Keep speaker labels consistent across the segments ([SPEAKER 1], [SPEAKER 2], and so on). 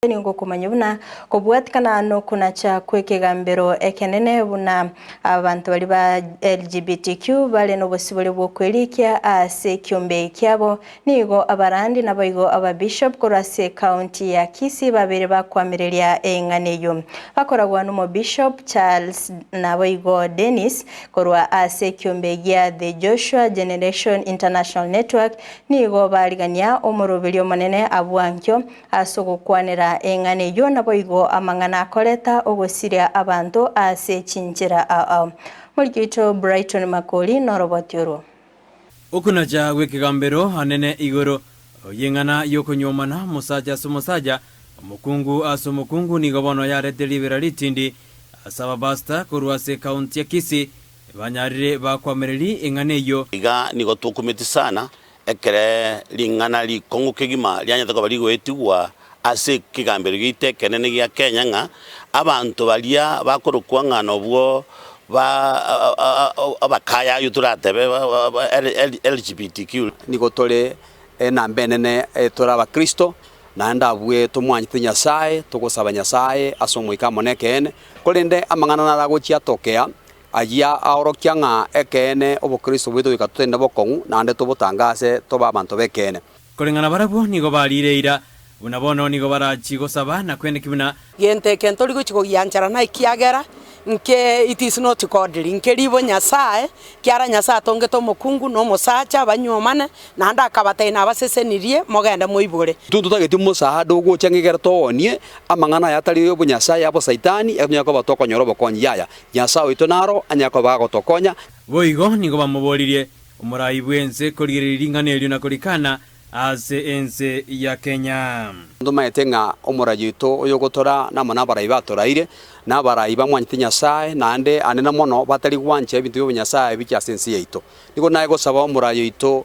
[SPEAKER 1] Ningo kumanyubuna kubwatikana no kuna cha kwekegambero ekenene buna abantu bali ba LGBTQ bale no bosibole bwokwelikia ase kyombe kyabo nigo abarandi nabayigo aba bishop korase county ya Kisii babere bakwamerelia enganeyo bakoragwa no bishop Charles nabayigo Dennis korwa ase kyombe ya the Joshua Generation International Network nigo baligania omorobelio manene abwankyo asogokwanera engane yona boigo amangana koleta ogosiria abantu ase chinjira Mulkito Brighton Makoli norobotyoro
[SPEAKER 2] okunaja gwekigambero hanene igoro yengana yokonyomana musaja sumusaja omukungu asumukungu nigobono yare delivery tindi asaba basta kurwase county ya Kisii banyarire bakwamereri engane yo
[SPEAKER 3] iga nigo tukumiti sana ekere lingana likongo kegima lyanyata ko baligo etigwa ase kigambero gite kenene gya Kenya nga abantu balia bakorokwa ngano bwo abakaya yuturatebe LGBTQ
[SPEAKER 4] nigo tole enambe nene tora abakristo naenda bwe tumwanyite Nyasaye tugosaba Nyasaye asomoika monekene kolende amangana naragochia tokea ajia aorokia nga ekene obokristo bwitu ikatutenda bokongu nande tubutangase toba abantu bekene
[SPEAKER 2] kolengana barabo nigo balireira unabono nigo barachigosaba na kwende kibuna
[SPEAKER 5] yente kentori gochiko yanchara na ikiagera nke it is not godly nke libo Nyasaye kiara Nyasaye tongeto mokungu no mosacha banyomane nanda akabataina abasesenirie mogenda moibore
[SPEAKER 4] tutageti musahado gochangegera tonie amangana yatari yo Nyasaye abo saitani anyako batokonyoro bokonyi yaya Nyasaye itonaro anyako bagotokonya
[SPEAKER 2] boigo nigo bamuboririe umurai bwense koriringane elio na korikana ase ense ya Kenya
[SPEAKER 4] nduma etenga omurayito oyogotora namona baraibaturaire na baraiba mwanyite Nyasaye nande anena mono batari gwanche ebintu byo Nyasaye bikya sensi yeito niko naye gosaba omurayito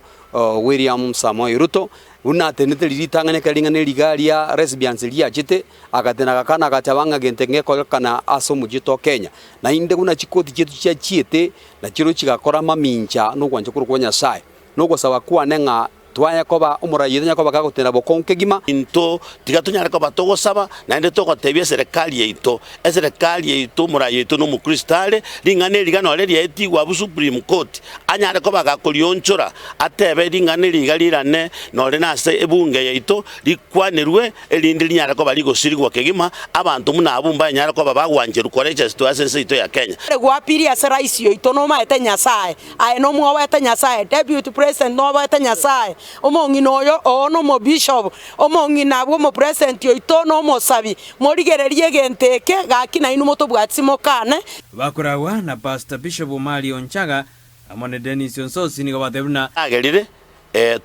[SPEAKER 4] William Samoei Ruto unatenete liritangane kalingane ligalia lesbians liachite agatena gakana gatabanga gentenge ko kana aso mujito Kenya na inde kuna chikoti chetu cha chiete na chiro chigakora mamincha no gwanche kuru Nyasaye no gosaba kwa nenga twaya koba umurayito nyakoba gagotera bokonke gima
[SPEAKER 3] into tigatunyara ko batogosaba nande togotebye serikali yeito eserikali yeito murayito no mukristale lingane ligano le lyetigwa bu Supreme Court anyare ko bagakolionchora atebe lingane ligalirane no le nase ebunge yeito likwanerwe elindi linyara ko baligosirigwa kegima abantu muna abumba nyara ko babagwanje rukoreche situation seito ya Kenya
[SPEAKER 5] gwapiri aseraisio itonoma ete Nyasaye ai no mwa ete Nyasaye deputy president no ete Nyasaye omongi noyo ono mo bishop omongi nabwo mo president yo itono mo sabi morigererie genteke gakina inu moto bwatsimo kane
[SPEAKER 2] bakoragwa na pastor Bishop Omari Onchaga amone Dennis Onsosi nigo batebuna
[SPEAKER 3] agerire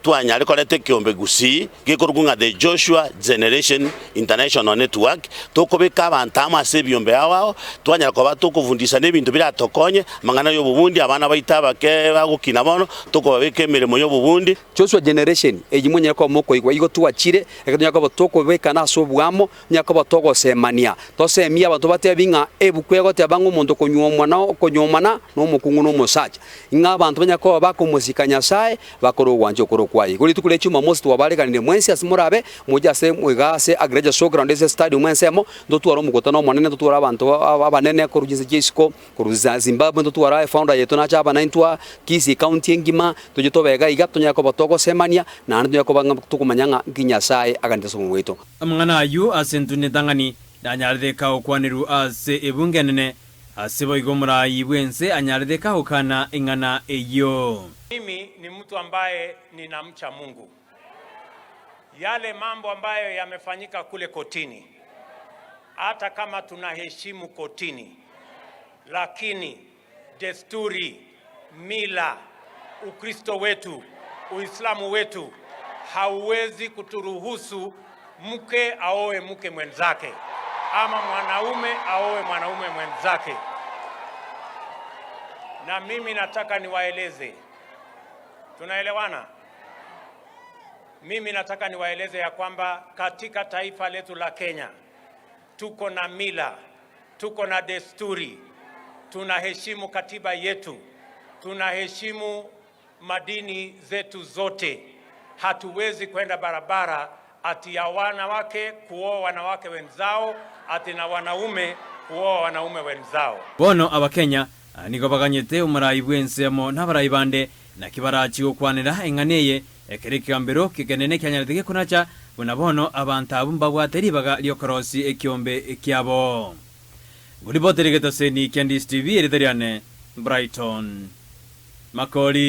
[SPEAKER 3] twanyare kolete kyombe Gusii gikorunga the Joshua Generation International Network tokobeka abantu amase byombe awao twanyara ko batokuvundisa nebintu biratokonye mangana yo bubundi abana baitaba ke bagukina bono tokobabeke mirimo yo bubundi
[SPEAKER 4] Joshua Generation ejimunya ko moko igo tuachire ekanya ko tokobeka naso bwamo nyako batoko semania tosemia abantu batebinga ebukwego tebango mondo konyomana no mukungu no mosacha inga abantu banyako bakomuzika Nyasaye bakoro kwai kuri tukule chuma most wabalekanire mwensi asimurabe muja se mwigase agreja showground ese stadium mwensemo ndotwara umugotano monene ndotwara abantu abanene korugize gisiko kuruza Zimbabwe ndotwara founder yetu na chaba naintwa Kisii county ngima tujitobega igatonya ko batoko semania na ndu yako banga tukumanyanga nginyasaye agandeso mweto
[SPEAKER 2] amangana ayu asentune tangani danyarde ka okwaniru ase ebungenene asebo igomura yibwense anyarde ka okana ingana eyo.
[SPEAKER 6] Mimi ni mtu ambaye ninamcha Mungu. Yale mambo ambayo yamefanyika kule kotini, hata kama tunaheshimu kotini, lakini desturi, mila, Ukristo wetu, Uislamu wetu hauwezi kuturuhusu mke aoe mke mwenzake ama mwanaume aoe mwanaume mwenzake. Na mimi nataka niwaeleze, tunaelewana? Mimi nataka niwaeleze ya kwamba katika taifa letu la Kenya tuko na mila, tuko na desturi, tunaheshimu katiba yetu, tunaheshimu madini zetu zote. Hatuwezi kwenda barabara ati ya wanawake kuoa wanawake wenzao, ati na wanaume kuoa wanaume wenzao.
[SPEAKER 2] Bono abakenya nigo baganyete umurayi bwensemo n'abarayi bande na kibarachi okwanira enganeye ekerekambero kikenene kyanyarite kunacha buna bono abantu abumba bwateri baga lyokorosi ekiombe ekyabo. Gulibotere getoseni Candice TV eriteriane Brighton Makoli.